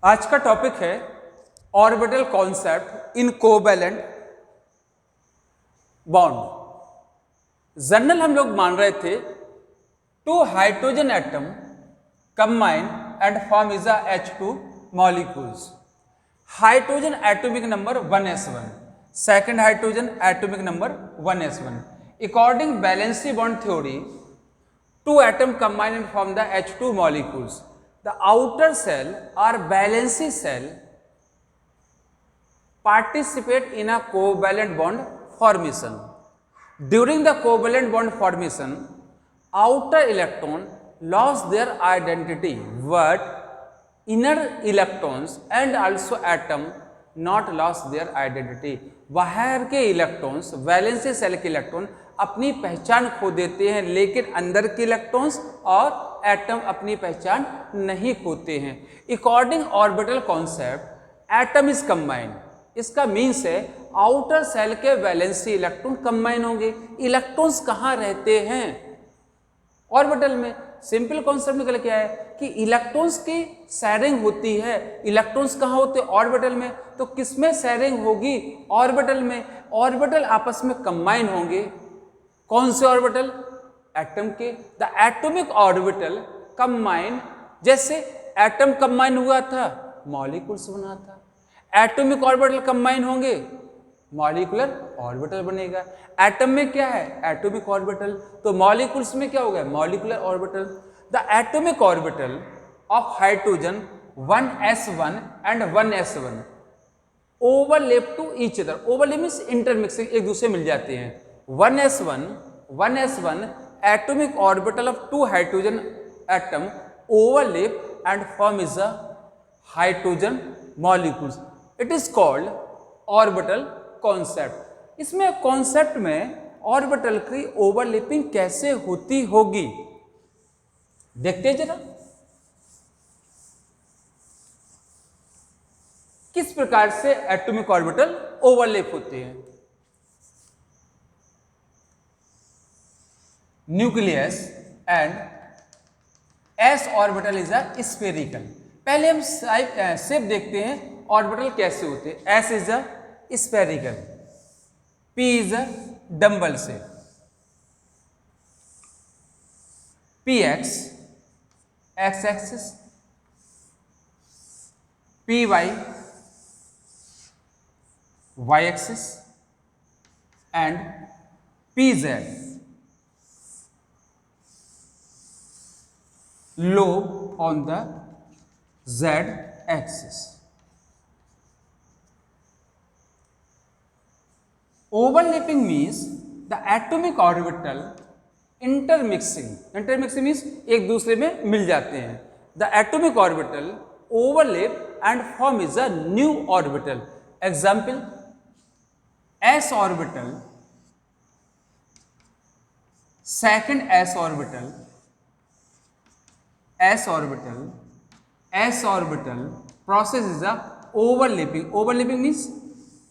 आज का टॉपिक है orbital concept in covalent bond. General हम लोग मान रहे थे two hydrogen atom combine and form is H2 molecules. Hydrogen atomic number 1s1, second hydrogen atomic number 1s1। According valency bond theory, two atom combine and form the H2 molecules. The outer cell or valency cell participate in a covalent bond formation. During the covalent bond formation, outer electron lost their identity, but inner electrons and also atom not lost their identity. बाहर के electrons, valency cell के electron अपनी पहचान खो देते हैं, लेकिन अंदर के इलेक्ट्रॉन्स और एटम अपनी पहचान नहीं खोते हैं। According orbital concept, atom is combined. इसका मीन्स है आउटर सेल के वैलेंसी इलेक्ट्रॉन कंबाइन होंगे। इलेक्ट्रॉन्स कहाँ रहते हैं? ऑर्बिटल में। सिंपल कॉन्सेप्ट निकल के आया कि इलेक्ट्रॉन्स की शेयरिंग होती है। इलेक्ट्रॉन्स कहाँ होते हैं? ऑर्बिटल में। तो किसमें शेयरिंग होगी? ऑर्बिटल में। ऑर्बिटल आपस में कंबाइन होंगे। कौन से ऑर्बिटल? एटम के। द एटॉमिक ऑर्बिटल कंबाइन, जैसे एटम कंबाइन हुआ था मॉलिक्यूल्स बना था। एटॉमिक ऑर्बिटल कंबाइन होंगे, मॉलिक्यूलर ऑर्बिटल बनेगा। एटम में क्या है? Atomic orbital. तो मॉलिक्यूल्स में क्या होगा? Molecular orbital. The atomic orbital of hydrogen 1s1 and 1s1 overlap to each other. Overlap means intermixing, एक दूसरे मिल जाते हैं। 1s1 atomic orbital of two hydrogen atom overlap and form is a hydrogen molecules. It is called orbital concept. इसमें concept में orbital की overlapping कैसे होती होगी देखते हैं जरा। किस प्रकार से एटॉमिक ऑर्बिटल ओवरलैप होते हैं। Nucleus and s orbital is a spherical. पहले हम शेप देखते हैं ऑर्बिटल कैसे होते हैं। S is a spherical, p is a dumbbell shape, p x x axis, p y y axis and p z lobe on the z axis. Overlapping means the atomic orbital intermixing. Intermixing means एक दूसरे में मिल जाते हैं। The atomic orbital overlap and form is a new orbital. Example, s orbital, second s orbital, s orbital process is a overlapping. Overlapping means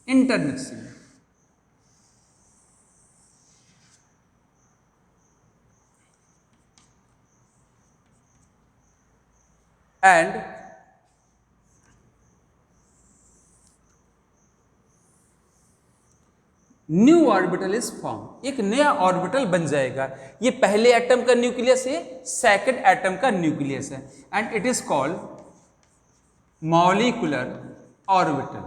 intermixing. And new orbital is form. एक नया orbital बन जाएगा। ये पहले atom का nucleus है, second atom का nucleus है, and it is called molecular orbital.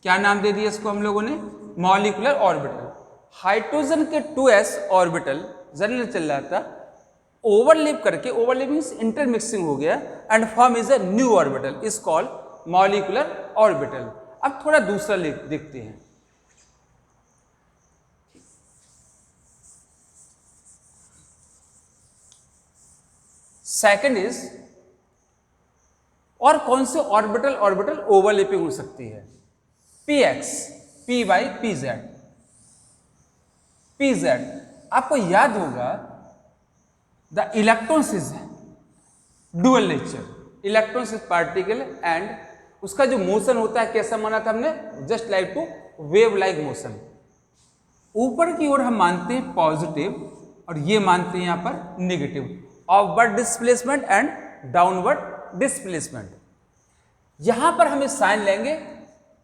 क्या नाम दे दिया इसको हम लोगों ने? Molecular orbital. हाइड्रोजन के 2s ऑर्बिटल जनरल चल रहा था, ओवरलैप करके, ओवरलैप मींस इंटरमिक्सिंग हो गया, and form is a new orbital is called molecular orbital. अब थोड़ा दूसरा देखते हैं। सेकंड इज, और कौन से ऑर्बिटल ऑर्बिटल ओवरलैपिंग हो सकती है? P x, p y, p z. P z आपको याद होगा, the electrons is dual nature. Electrons is particle and उसका जो मोशन होता है कैसा माना था हमने? Just like to wave like motion. ऊपर की ओर हम मानते हैं पॉजिटिव और ये मानते हैं यहां पर negative. Upward displacement and downward displacement. यहां पर हम इस साइन लेंगे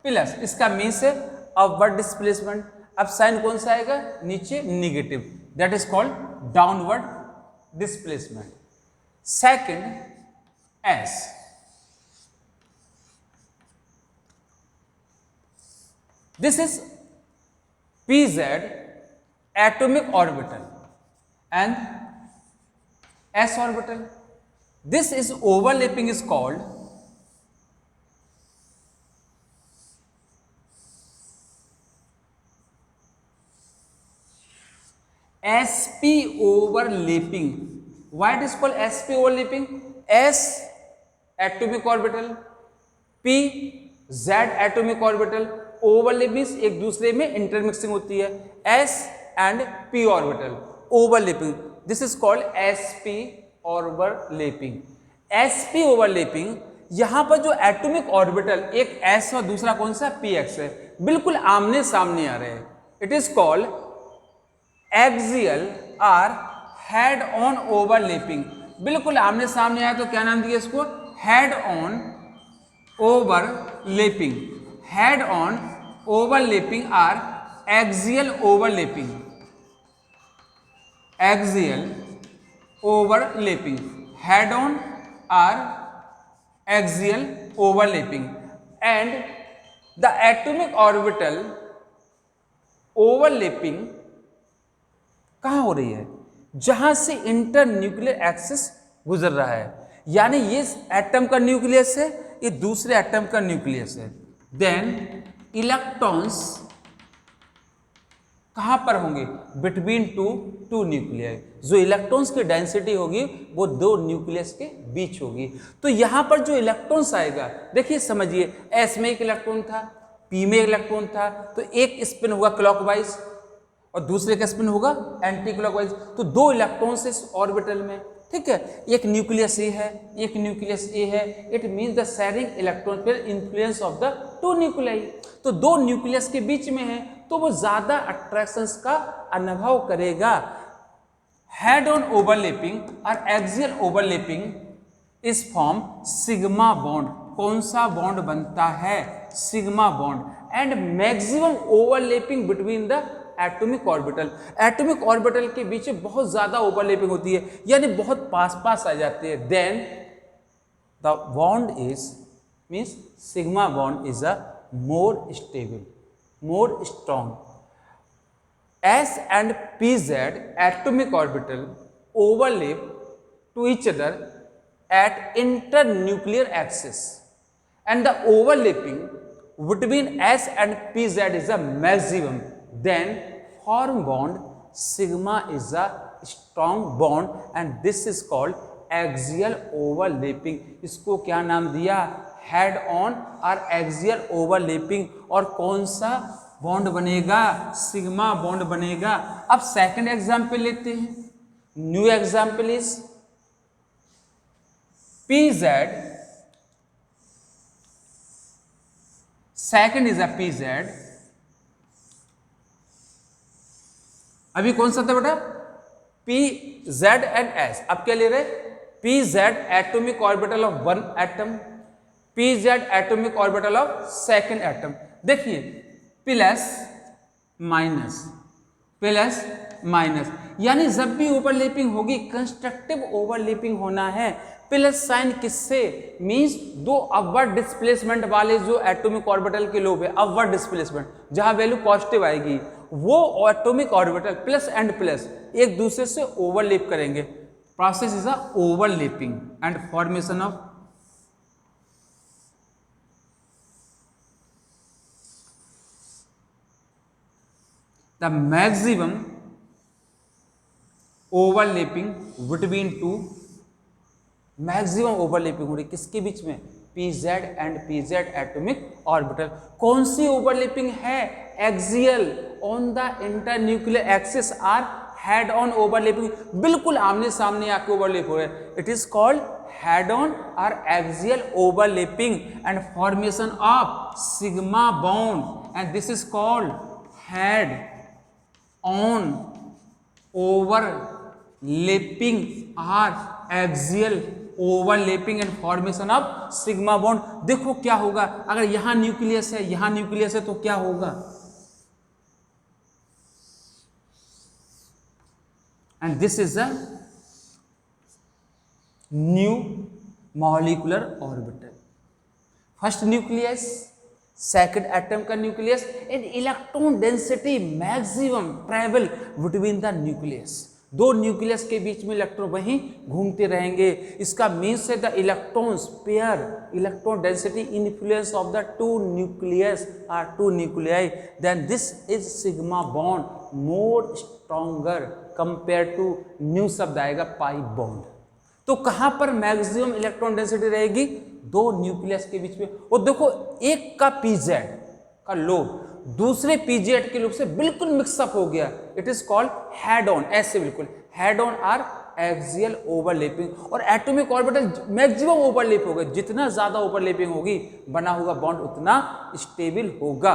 प्लस, इसका मीन्स है अपवर्ड डिस्प्लेसमेंट। अब साइन कौन सा आएगा, नीचे negative, that is called downward displacement. Second S, this is pz atomic orbital and s orbital. This is overlapping is called sp overlapping. Why it is called sp overlapping? s atomic orbital, p z atomic orbital, overlap means एक दूसरे में intermixing होती है, s and p orbital overlapping, this is called sp overlapping. sp overlapping, यहां पर जो atomic orbital एक s और दूसरा कौन सा px है, बिल्कुल आमने सामने आ रहे हैं, it is called axial or head on overlapping. बिल्कुल आमने सामने आया तो क्या नाम दिया इसको, head on overlapping. Head on overlapping or axial overlapping, axial overlapping, head on or axial overlapping and the atomic orbital overlapping कहां हो रही है, जहां से इंटर न्यूक्लियर एक्सिस गुजर रहा है, यानी ये एटम का न्यूक्लियस है, ये दूसरे एटम का न्यूक्लियस है। देन इलेक्ट्रॉन्स कहां पर होंगे, बिटवीन टू न्यूक्लियर, जो इलेक्ट्रॉन्स की डेंसिटी होगी वो दो न्यूक्लियस के बीच होगी। तो यहां पर जो इलेक्ट्रॉन्स आएगा, देखिए समझिए, एस में एक इलेक्ट्रॉन था, पी में एक इलेक्ट्रॉन था, तो एक स्पिन होगा क्लॉकवाइज और दूसरे का स्पिन होगा एंटी क्लॉकवाइज, तो दो इलेक्ट्रॉन्स इस ऑर्बिटल में, ठीक है, एक न्यूक्लियस ए है, एक न्यूक्लियस ए है, it means the sharing electron पर influence of the two nuclei, तो दो न्यूक्लियस के बीच में है तो वो ज्यादा अट्रैक्शंस का अनुभव करेगा। हेड ऑन ओवरलैपिंग और एक्सियल ओवरलैपिंग इस फॉर्म सिग्मा बॉन्ड, कौन सा बॉन्ड बनता है, sigma bond and maximum overlapping between the atomic orbital. Atomic orbital के बीच बहुत ज्यादा ओवरलैपिंग होती है, यानी बहुत पास पास आ जाते हैं। Then the bond is means sigma bond is a more stable, more strong. S and pz atomic orbital overlap to each other at internuclear axis, and the overlapping between S and pz is a maximum. Then form bond sigma is a strong bond and this is called axial overlapping. इसको क्या नाम दिया, head on और axial overlapping. और कौन सा bond बनेगा, sigma bond बनेगा। अब सेकंड एग्जांपल लेते हैं, new example is PZ, second is a PZ, अभी कौन सा था बेटा, PZ एंड S। अब क्या ले रहे, PZ atomic orbital of one atom, PZ atomic orbital of second atom. देखिए प्लस माइनस, यानी जब भी ओवरलैपिंग होगी कंस्ट्रक्टिव ओवरलैपिंग होना है। प्लस साइन किससे, मींस दो अपवर्ड डिस्प्लेसमेंट वाले जो एटॉमिक ऑर्बिटल के लोब है, अपवर्ड डिस्प्लेसमेंट जहां वैल्यू पॉजिटिव आएगी, वो atomic orbital plus and plus एक दूसरे से ओवरलैप करेंगे। Process is a overlapping and formation of the maximum overlapping between two, maximum overlapping हो रही किसके बीच में, PZ and PZ atomic orbital. कौन सी ओवरलैपिंग है, axial on the internuclear axis or head on overlapping, बिल्कुल आमने सामने आके ओवरलैप हो रहे हैं, it is called head on और axial overlapping and formation of sigma bond and this is called head on overlapping or axial overlapping and formation of sigma bond. देखो क्या होगा, अगर यहां न्यूक्लियस है, यहां न्यूक्लियस है, तो क्या होगा, and this is a new molecular orbital. First nucleus, second atom का nucleus, and electron density maximum travel between the nucleus. दो न्यूक्लियस के बीच में इलेक्ट्रॉन वहीं घूमते रहेंगे। इसका मीन्स है the electrons pair electron density influence of the two nucleus or two nuclei, then this is sigma bond more stronger compare to, new शब्द आएगा पाई बॉन्ड। तो कहां पर मैक्सिमम इलेक्ट्रॉन डेंसिटी रहेगी, दो न्यूक्लियस के बीच में। और देखो एक का पीजेड का लोब दूसरे पीजेड के लोब से बिल्कुल मिक्सअप हो गया, it is called head on, ऐसे बिल्कुल head on or axial overlapping. और एटॉमिक ऑर्बिटल मैक्सिमम ओवरलैप होगा, जितना ज्यादा ओवरलैपिंग होगी बना होगा बॉन्ड उतना स्टेबल होगा।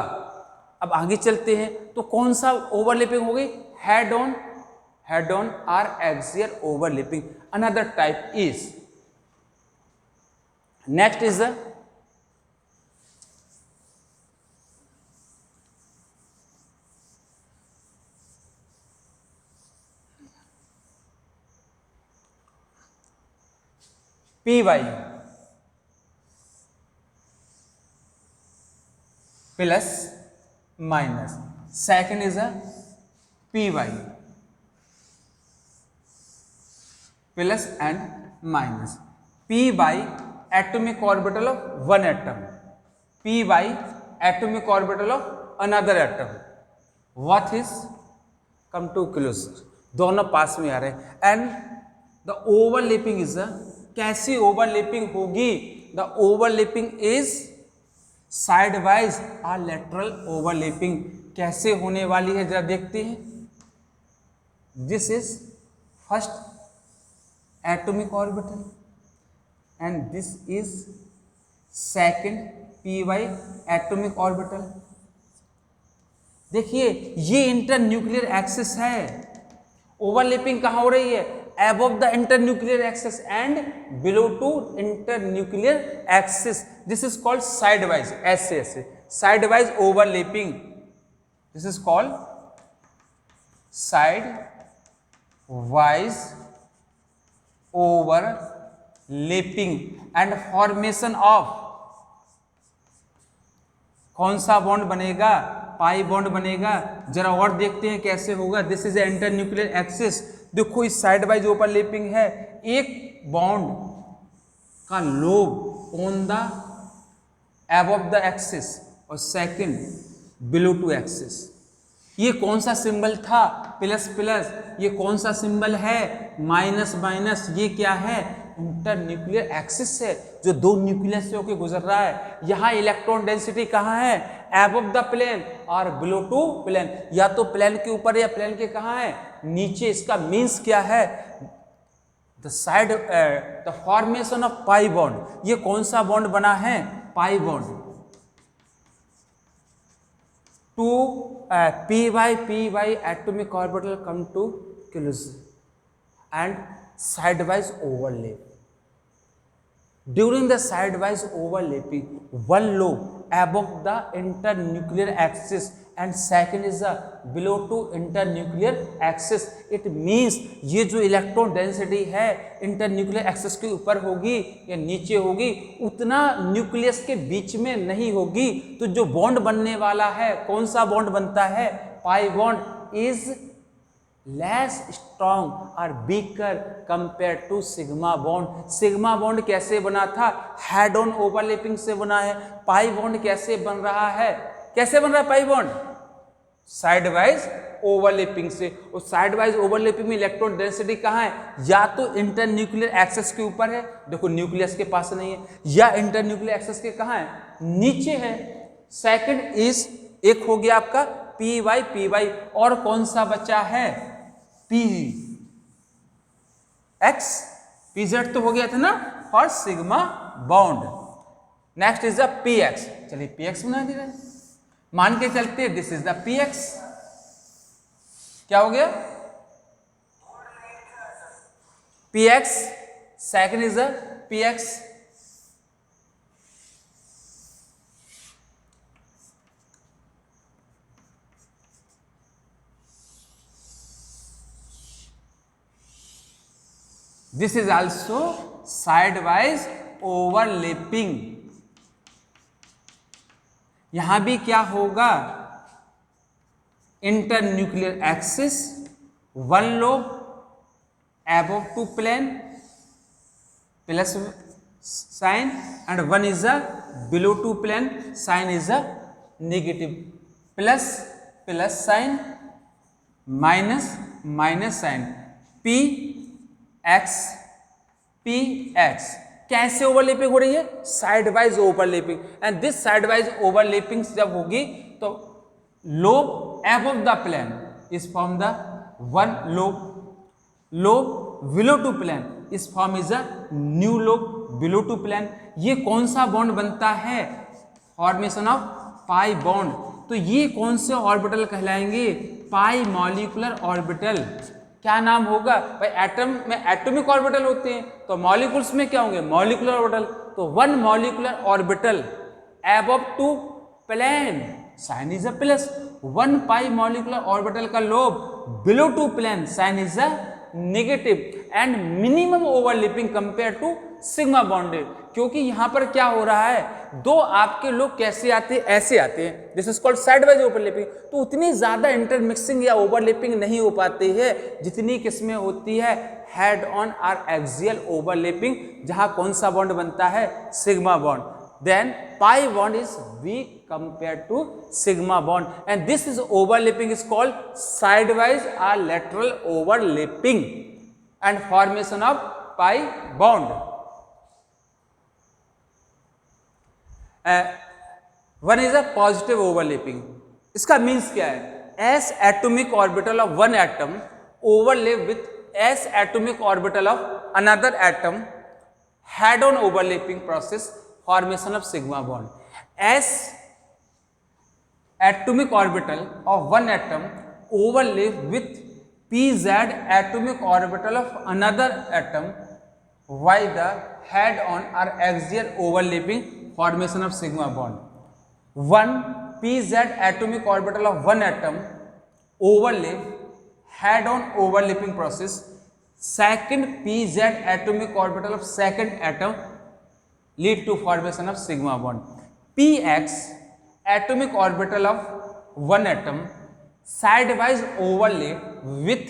अब आगे चलते हैं, तो कौन सा ओवरलैपिंग होगी, head on or axial overlapping. Another type is, next is the p y plus minus, second is a p y plus and minus, p by atomic orbital of one atom, p by atomic orbital of another atom, what is come to closer, दोनों पास में आ रहे हैं। And the overlapping is a, कैसी overlapping होगी, the overlapping is sidewise और lateral overlapping. कैसे होने वाली है जरा देखते हैं। This is first atomic orbital and this is second p y atomic orbital. देखिए ये इंटर न्यूक्लियर एक्सिस है, ओवरलैपिंग कहां हो रही है, above the internuclear axis and below to internuclear axis, this is called sidewise, ऐसे ऐसे sidewise overlapping, this is called sidewise overlapping and formation of, कौन सा बॉन्ड बनेगा, पाई बॉन्ड बनेगा। जरा और देखते हैं कैसे होगा। This is inter nuclear axis, देखो इस साइड वाइज ओवरलैपिंग है, एक बॉन्ड का lobe on the above the axis और सेकंड बिलो टू एक्सिस। ये कौन सा सिंबल था, प्लस प्लस, ये कौन सा सिंबल है, माइनस माइनस, ये क्या है, इंटर न्यूक्लियर एक्सिस है जो दो न्यूक्लियस से होकर गुजर रहा है। यहाँ इलेक्ट्रॉन डेंसिटी कहाँ है, अबव द प्लेन और बिलो टू प्लेन, या तो प्लेन के ऊपर या प्लेन के कहाँ है, नीचे। इसका मीन्स क्या है, the side the formation of pi bond. ये कौन सा बॉन्ड बना है, pi bond. Two p y atomic orbital come to closer and sidewise overlap. During the sidewise overlapping, one lobe above the internuclear axis and second is the below to internuclear axis. It means ये जो electron density है internuclear axis के ऊपर होगी या नीचे होगी, उतना न्यूक्लियस के बीच में नहीं होगी। तो जो बॉन्ड बनने वाला है, कौन सा बॉन्ड बनता है, pi bond is less strong और weaker compare to sigma bond. Sigma bond कैसे बना था, हेड ऑन ओवरलैपिंग से बना है। पाई बॉन्ड कैसे बन रहा है, कैसे बन रहा है पाई बॉन्ड, साइडवाइज ओवरलैपिंग से। और साइडवाइज ओवरलैपिंग में इलेक्ट्रॉन डेंसिटी कहाँ है, या तो इंटरन्यूक्लियर एक्सिस के ऊपर है, देखो न्यूक्लियस के पास नहीं है, या इंटरन्यूक्लियर एक्सिस के कहाँ है, नीचे है। सेकंड इज, एक हो गया आपका पी वाई, और कौन सा बचा है, पी एक्स, पी जेड तो हो गया था ना for sigma bond. Next is the P x, चलिए पी एक्स बना दे रहे हैं, मान के चलते हैं this is the P x. क्या हो गया, P x second is a px. This is also sidewise overlapping. यहां भी क्या होगा, internuclear axis, one lobe above two plane plus sign and one is a below two plane, sign is a negative, plus sign minus sign, p x कैसे overlapping हो रही है, sidewise overlapping, and this sidewise overlapping जब होगी तो lobe above the plane is form the one lobe below to plane is form is a new lobe below to plane. ये कौन सा बॉन्ड बनता है, फॉर्मेशन ऑफ पाई बॉन्ड. तो ये कौन से ऑर्बिटल कहलाएंगे, पाई मॉलिक्यूलर ऑर्बिटल. क्या नाम होगा भाई, एटम में एटॉमिक ऑर्बिटल होते हैं, तो मॉलिक्यूल्स में क्या होंगे, मॉलिक्यूलर ऑर्बिटल. तो one molecular orbital above to plane, sign is a plus. One pi molecular orbital का lobe below to plane, sign is a negative, and minimum overlapping compare to sigma bonded. क्योंकि यहां पर क्या हो रहा है, दो आपके लोग कैसे आते हैं, ऐसे आते हैं, this is called sideways overlapping. तो उतनी ज्यादा इंटरमिक्सिंग या ओवरलैपिंग नहीं हो पाती है जितनी किसमें होती है, हेड ऑन और एक्सियल ओवरलैपिंग, जहां कौन सा बॉन्ड बनता है, sigma bond. Then pi bond is weak compared to sigma bond, and this is overlapping is called sidewise or lateral overlapping and formation of pi bond. One is a positive overlapping. इसका means क्या है, s atomic orbital of one atom overlap with s atomic orbital of another atom, head on overlapping process, formation of sigma bond. s atomic orbital of one atom overlap with pz atomic orbital of another atom by the head on or axial overlapping, formation of sigma bond. One pz atomic orbital of one atom overlap head on overlapping process, second pz atomic orbital of second atom lead to formation of sigma bond. Px atomic orbital of one atom sidewise overlap with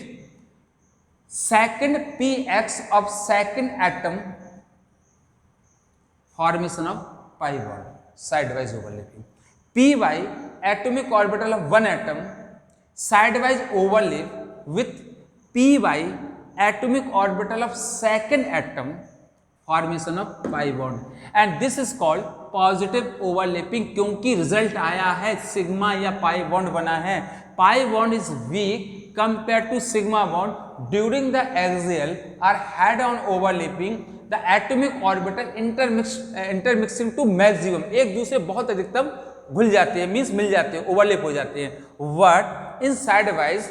second px of second atom, formation of pi bond, sidewise overlapping. Py atomic orbital of one atom sidewise overlap with py atomic orbital of second atom, formation of pi bond, and this is called positive overlapping. क्योंकि result आया है sigma या pi bond बना है. Pi bond is weak compare to sigma bond during the axial और head on overlapping the atomic orbital intermixing to maximum. एक दूसरे बहुत अधिकतम घुल जाते हैं, मीन्स मिल जाते हैं, ओवरलैप हो जाते हैं. Word in sideways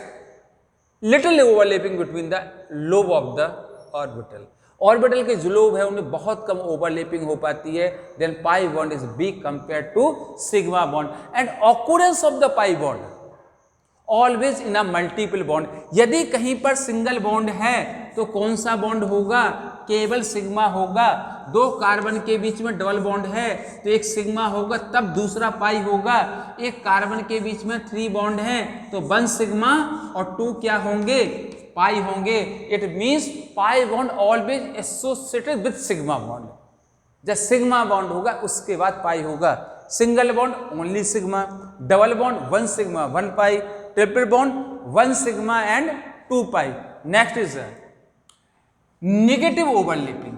little overlapping between the lobe of the orbital. Orbital के जो लोब है उनमें बहुत कम ओवरलैपिंग हो पाती है. Then pi bond is weak compare to sigma bond, and occurrence of the pi bond always in a multiple bond. यदि कहीं पर सिंगल बॉन्ड है तो कौन सा बॉन्ड होगा, केवल सिग्मा होगा. दो कार्बन के बीच में डबल बॉन्ड है तो एक सिग्मा होगा, तब दूसरा पाई होगा. एक कार्बन के बीच में 3 बॉन्ड है तो 1 सिग्मा और 2 क्या होंगे, पाई होंगे. It means pi bond always associated with sigma bond. जब सिग्मा बॉन्ड होगा उसके बाद पाई होगा. Single bond only sigma, double bond 1 sigma 1 pi, triple bond 1 sigma and 2 pi. Next is negative overlapping.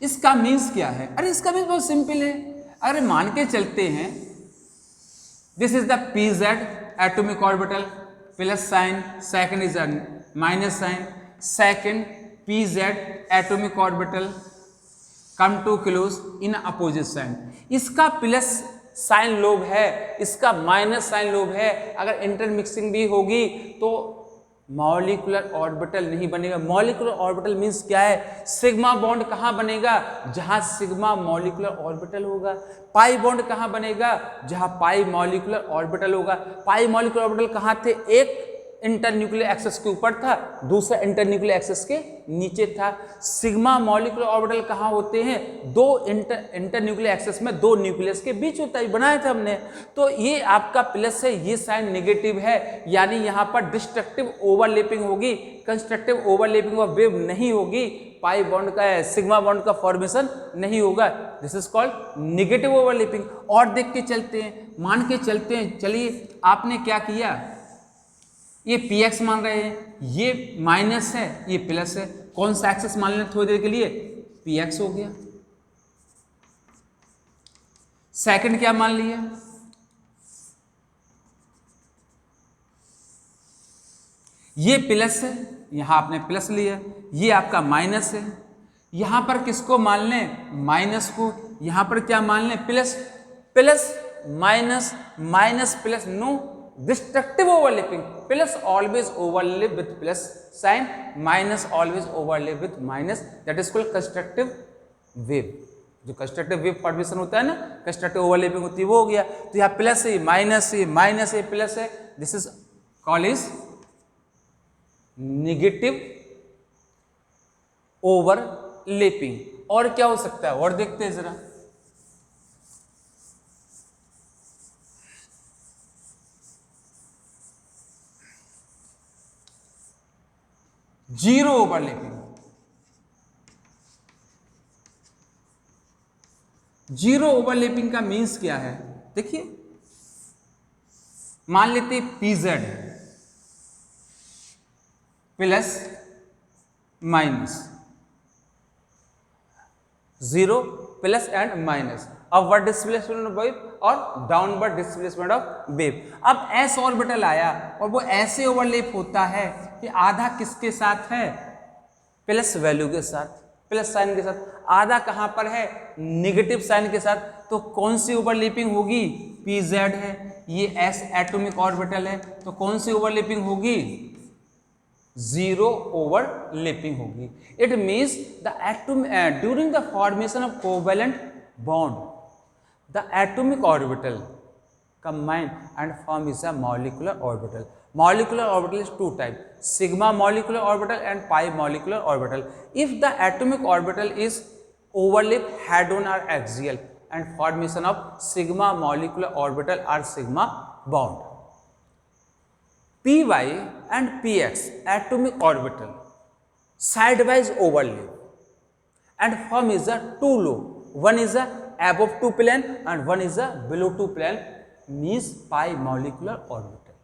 इसका मीन्स क्या है, अरे इसका मीन्स बहुत सिंपल है. अरे मान के चलते हैं this is the pz atomic orbital plus sign, second is a minus sign, second pz atomic orbital come to close in opposite sign. इसका प्लस साइन लोब है, इसका माइनस साइन लोब है. अगर इंटरमिक्सिंग भी होगी तो मॉलिक्यूलर ऑर्बिटल नहीं बनेगा। मॉलिक्यूलर ऑर्बिटल मींस क्या है? सिग्मा बॉन्ड कहाँ बनेगा? जहाँ सिग्मा मॉलिक्यूलर ऑर्बिटल होगा। पाई बॉन्ड कहाँ बनेगा? जहाँ पाई मॉलिक्यूलर ऑर्बिटल होगा। पाई मॉलिक्यूलर ऑर्बिटल कहाँ थे? एक इंटरन्यूक्लियर एक्सिस के ऊपर था, दूसरा इंटरन्यूक्लियर एक्सिस के नीचे था। सिग्मा मॉलिक्यूलर ऑर्बिटल कहाँ होते हैं? दो इंटरन्यूक्लियर एक्सिस में दो न्यूक्लियस के बीच होता है, बनाया था हमने। तो ये आपका प्लस है, ये साइन नेगेटिव है, यानी यहाँ पर डिस्ट्रक्टिव ओवरलैपिंग होगी, कंस्ट्रक्टिव ओवरलैपिंग ऑफ वेव नहीं होगी, पाई बॉन्ड का सिग्मा बॉन्ड का फॉर्मेशन नहीं होगा। This is called negative overlapping. और देख के चलते हैं, मान के चलते हैं। चलिए, आपने क्या किया, ये px मान रहे हैं, ये माइनस है, ये प्लस है। कौन सा एक्सेस मान लें थोड़ी देर के लिए? px हो गया। सेकंड क्या मान लिया? ये प्लस है, यहां आपने प्लस लिया, ये आपका माइनस है। यहां पर किसको मान लें? माइनस को। यहां पर क्या मान लें? Plus. Plus minus, minus plus, no destructive overlapping. Plus always overlap with plus sign, minus always overlap with minus, that is called constructive wave. जो कंस्ट्रक्टिव वेव फॉर्मेशन होता है ना, कंस्ट्रक्टिव ओवरलैपिंग होती है, वो हो गया। तो यहाँ प्लस है, माइनस है, माइनस है, प्लस है, this is called is negative overlapping. और क्या हो सकता है? और देखते हैं जरा। Zero overlapping. जीरो ओवरलैपिंग का मीन्स क्या है? देखिए, मान लेते pz plus minus, zero plus and minus, upward displacement of wave और डाउनवर्ड डिस्प्लेसमेंट ऑफ वेव। अब s ऑर्बिटल आया और वो ऐसे ओवरलैप होता है कि आधा किसके साथ है? प्लस वैल्यू के साथ, प्लस साइन के साथ। आधा कहां पर है? नेगेटिव साइन के साथ। तो कौन सी ओवरलैपिंग होगी? pz है, ये s एटॉमिक ऑर्बिटल है, तो कौन सी ओवरलैपिंग होगी? जीरो ओवरलैपिंग होगी। It means the atom during the formation of covalent bond the atomic orbital combine and form is a molecular orbital. Molecular orbital is two types, sigma molecular orbital and pi molecular orbital. If the atomic orbital is overlap head on or axial and formation of sigma molecular orbital or sigma bond. Py and px atomic orbital sidewise overlap and form is a two lobe. One is a above two plane and one is a below two plane, means pi molecular orbital.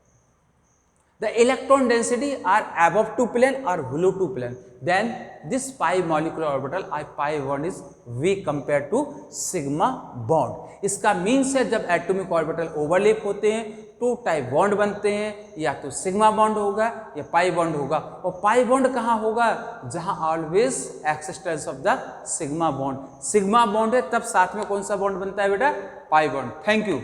The electron density are above two plane or below two plane, then this pi molecular orbital pi bond is weak compared to sigma bond. इसका means है जब atomic orbital overlap होते हैं to type bond बनते हैं, या तो sigma bond होगा या पाई बॉन्ड होगा। और पाई बॉन्ड कहाँ होगा? जहाँ always existence of the sigma bond. Sigma bond है तब साथ में कौन सा बॉन्ड बनता है बेटा? Pi bond. Thank you.